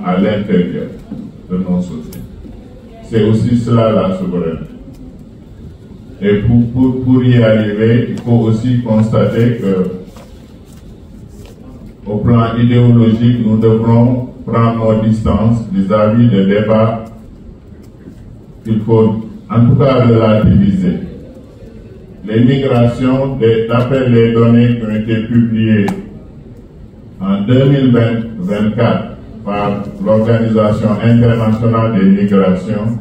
à l'intérieur de nos sociétés. C'est aussi cela la souveraineté. Et pour y arriver, il faut aussi constater que, au plan idéologique, nous devrons prendre nos distances vis-à-vis des débats qu'il faut en tout cas relativiser. Les migrations, d'après les données qui ont été publiées en 2024 par l'Organisation internationale des migrations,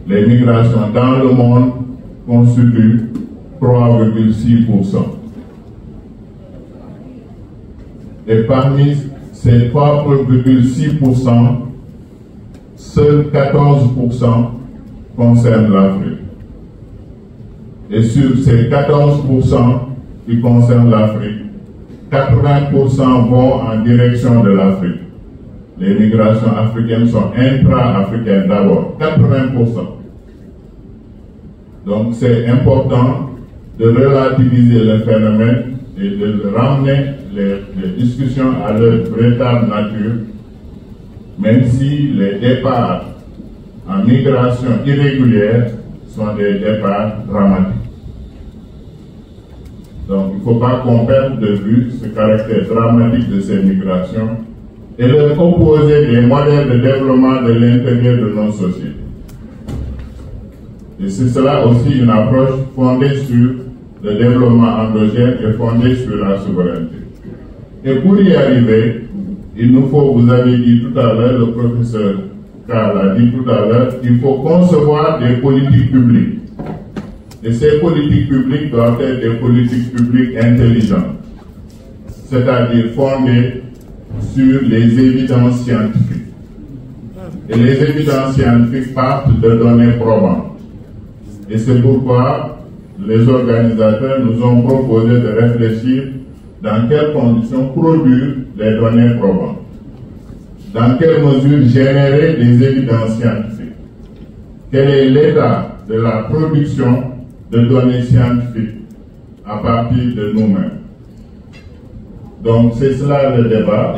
les migrations dans le monde constituent 3,6%. Et parmi ces 3,6%, seuls 14% concernent l'Afrique. Et sur ces 14% qui concernent l'Afrique, 80% vont en direction de l'Afrique. Les migrations africaines sont intra-africaines d'abord, 80%. Donc c'est important de relativiser le phénomène et de ramener les discussions à leur véritable nature, même si les départs en migration irrégulière sont des départs dramatiques. Donc il ne faut pas qu'on perde de vue ce caractère dramatique de ces migrations et leur opposer des modèles de développement de l'intérieur de nos sociétés. Et c'est cela aussi une approche fondée sur le développement endogène et fondée sur la souveraineté. Et pour y arriver, il nous faut, vous avez dit tout à l'heure, le professeur Karl a dit tout à l'heure, il faut concevoir des politiques publiques. Et ces politiques publiques doivent être des politiques publiques intelligentes, c'est-à-dire fondées sur les évidences scientifiques. Et les évidences scientifiques partent de données probantes. Et c'est pourquoi les organisateurs nous ont proposé de réfléchir dans quelles conditions produire les données probantes. Dans quelle mesure générer des évidences scientifiques. Quel est l'état de la production de données scientifiques à partir de nous-mêmes. Donc c'est cela le débat.